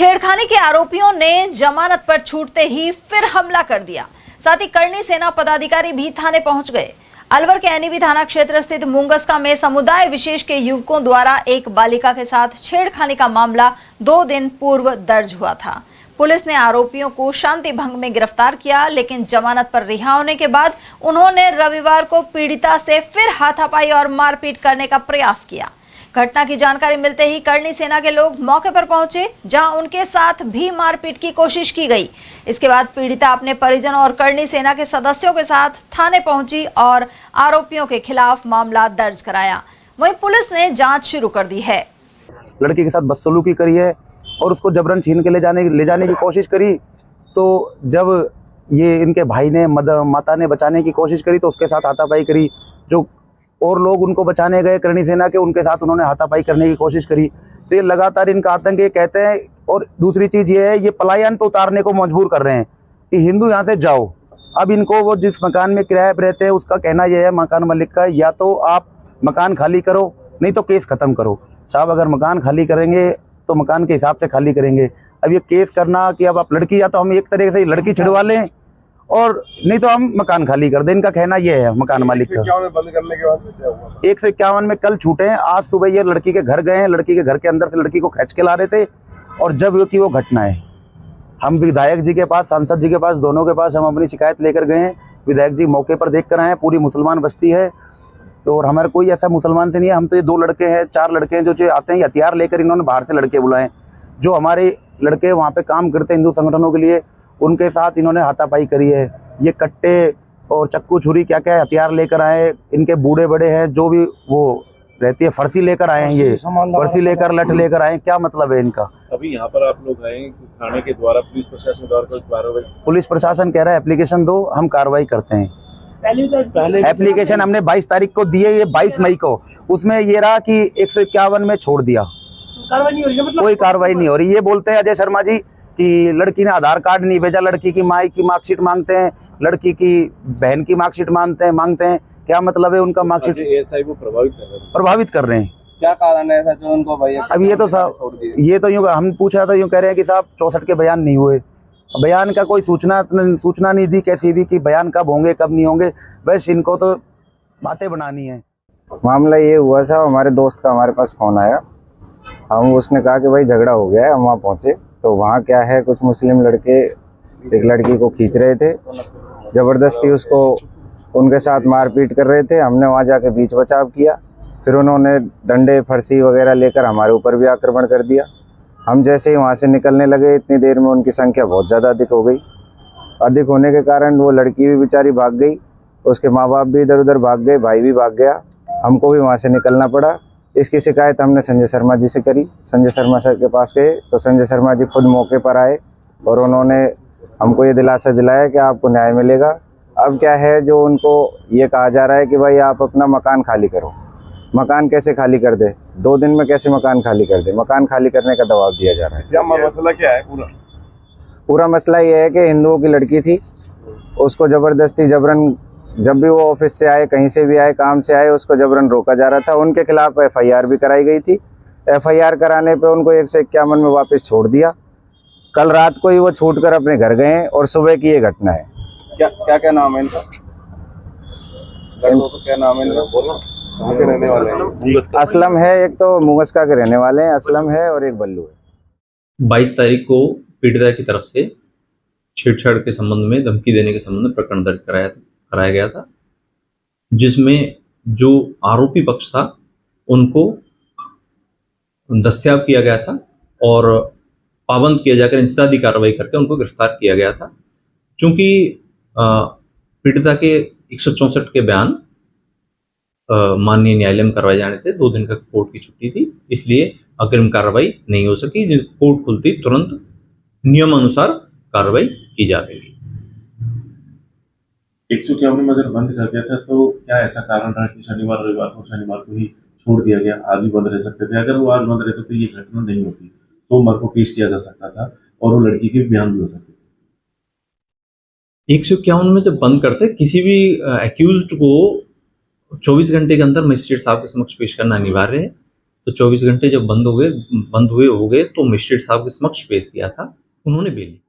छेड़खानी के आरोपियों ने जमानत पर छूटते ही फिर हमला कर दिया। साथ ही करनी सेना पदाधिकारी भी थाने पहुंच गए। अलवर के एनईबी थाना क्षेत्र स्थित मुंगस्का में समुदाय विशेष के युवकों द्वारा एक बालिका के साथ छेड़खानी का मामला 2 दिन पूर्व दर्ज हुआ था। पुलिस ने आरोपियों को शांति भंग में गिरफ्तार किया, लेकिन जमानत पर रिहा होने के बाद उन्होंने रविवार को पीड़िता से फिर हाथापाई और मारपीट करने का प्रयास किया। घटना की जानकारी मिलते ही करनी सेना के लोग मौके पर पहुंचे, जहां उनके साथ भी मारपीट की कोशिश की गई। इसके बाद पीड़िता अपने परिजन और करनी सेना के सदस्यों के साथ थाने पहुंची और आरोपियों के खिलाफ मामला दर्ज कराया। वहीं पुलिस ने जांच शुरू कर दी है। लड़की के साथ बदसलूकी करी है और उसको जबरन छीन के ले जाने की कोशिश करी। तो जब ये इनके भाई ने माता ने बचाने की कोशिश करी तो उसके साथ हाथापाई करी। जो और लोग उनको बचाने गए करनी सेना के, उनके साथ उन्होंने हाथापाई करने की कोशिश करी। तो ये लगातार इनका आतंक ये कहते हैं। और दूसरी चीज़ ये है, ये पलायन पे उतारने को मजबूर कर रहे हैं कि हिंदू यहाँ से जाओ। अब इनको वो जिस मकान में किराए पर रहते हैं उसका कहना यह है मकान मालिक का, या तो आप मकान खाली करो नहीं तो केस ख़त्म करो। साहब अगर मकान खाली करेंगे तो मकान के हिसाब से खाली करेंगे। अब ये केस करना कि अब आप लड़की, या तो हम एक तरीके से लड़की छिड़वा लें और नहीं तो हम मकान खाली कर दें, इनका कहना यह है मकान मालिक का। 151 में बंद करने के बाद क्या हुआ? 151 में कल छूटे हैं। आज सुबह ये लड़की के घर गए हैं, लड़की के घर के अंदर से लड़की को खींच के ला रहे थे और जब की वो घटना है, हम विधायक जी के पास, सांसद जी के पास, दोनों के पास हम अपनी शिकायत लेकर गए हैं। विधायक जी मौके पर देख कर आए हैं। पूरी मुसलमान बस्ती है और हमारे कोई ऐसा मुसलमान से नहीं है। हम तो ये 2 लड़के हैं, 4 लड़के हैं जो आते हैं हथियार लेकर। इन्होंने बाहर से लड़के बुलाए जो हमारे लड़के वहाँ पे काम करते हैं हिंदू संगठनों के लिए, उनके साथ इन्होंने हाथापाई करी है। ये कट्टे और चक्कू छुरी क्या क्या हथियार लेकर आए। इनके बूढ़े बड़े हैं जो भी वो रहती है, फरसी लेकर आए हैं, ये फरसी लेकर लठ लेकर आए। क्या मतलब है इनका? अभी यहाँ पर आप लोग आए थाने के द्वारा, पुलिस प्रशासन द्वारा, पुलिस प्रशासन कह रहा है एप्लीकेशन दो, हम कार्रवाई करते हैं। पहले एप्लीकेशन हमने 22 तारीख को दिए, ये 22 मई को। उसमें ये रहा कि 151 में छोड़ दिया, कोई कार्रवाई नहीं हो रही। ये बोलते हैं अजय शर्मा जी कि लड़की ने आधार कार्ड नहीं भेजा, लड़की की माँ की मार्कशीट मांगते हैं, लड़की की बहन की मार्कशीट मांगते हैं। क्या मतलब है उनका मार्कशीट? एएसआई को प्रभावित कर रहे हैं। क्या कारण है ऐसा जो उनको भैया? अब ये तो साहब, ये तो यूँ हम पूछा तो यूँ कह रहे हैं कि साहब 64 के बयान नहीं हुए। बयान का कोई सूचना नहीं दी कैसी भी कि बयान कब होंगे कब नहीं होंगे। बस इनको तो बातें बनानी है। मामला ये हुआ साहब, हमारे दोस्त का हमारे पास फोन आया। उसने कहा कि भाई झगड़ा हो गया है। हम वहाँ पहुँचे तो वहाँ क्या है, कुछ मुस्लिम लड़के एक लड़की को खींच रहे थे, ज़बरदस्ती उसको उनके साथ मारपीट कर रहे थे। हमने वहाँ जाके बीच बचाव किया। फिर उन्होंने डंडे फरसी वगैरह लेकर हमारे ऊपर भी आक्रमण कर दिया। हम जैसे ही वहाँ से निकलने लगे, इतनी देर में उनकी संख्या बहुत ज़्यादा अधिक हो गई। अधिक होने के कारण वो लड़की भी बेचारी भाग गई, उसके माँ बाप भी इधर उधर भाग गए, भाई भी भाग गया। हमको भी वहाँ से निकलना पड़ा। इसकी शिकायत हमने संजय शर्मा जी से करी। संजय शर्मा सर के पास गए तो संजय शर्मा जी खुद मौके पर आए और उन्होंने हमको ये दिलासा दिलाया कि आपको न्याय मिलेगा। अब क्या है, जो उनको ये कहा जा रहा है कि भाई आप अपना मकान खाली करो। मकान कैसे खाली कर दे? 2 दिन में कैसे मकान खाली कर दे? मकान खाली करने का दबाव दिया जा रहा है। मसला क्या है? पूरा मसला ये है कि हिंदुओं की लड़की थी, उसको ज़बरदस्ती जबरन, जब भी वो ऑफिस से आए, कहीं से भी आए, काम से आए, उसको जबरन रोका जा रहा था। उनके खिलाफ FIR भी कराई गई थी। FIR कराने पे उनको 151 में वापस छोड़ दिया। कल रात को ही वो छूट कर अपने घर गए और सुबह की ये घटना है। क्या नाम है इनका? क्या नाम है इनका? बोलो। कहाँ के रहने वाले हैं? असलम है, एक तो मुंगस्का के रहने वाले हैं, असलम है, और एक बल्लू है। 22 तारीख को पीड़िता की तरफ से छेड़छाड़ के संबंध में, धमकी देने के संबंध में प्रकरण दर्ज कराया गया था, जिसमें जो आरोपी पक्ष था उनको दस्तयाब किया गया था और पाबंद किया जाकर इंसदादी कार्रवाई करके उनको गिरफ्तार किया गया था। चूंकि पीड़िता के 164 के बयान माननीय न्यायालय में करवाए जाने थे, 2 दिन का कोर्ट की छुट्टी थी, इसलिए अग्रिम कार्रवाई नहीं हो सकी। कोर्ट खुलती तुरंत नियमानुसार कार्रवाई की जाएगी। 151 में अगर बंद कर दिया था तो क्या ऐसा कारण रहा कि शनिवार को ही छोड़ दिया गया? आज भी बंद रह सकते थे। अगर वो आज बंद रहते तो ये घटना नहीं होती। सोमवार को पेश किया जा सकता था और वो लड़की के बयान भी हो सकते थे। 151 में जब बंद करते, किसी भी एक्यूज्ड को 24 घंटे के अंदर मजिस्ट्रेट साहब के समक्ष पेश करना अनिवार्य है। तो 24 घंटे जब बंद हुए हो गए तो मजिस्ट्रेट साहब के समक्ष पेश किया था, उन्होंने बेल ली।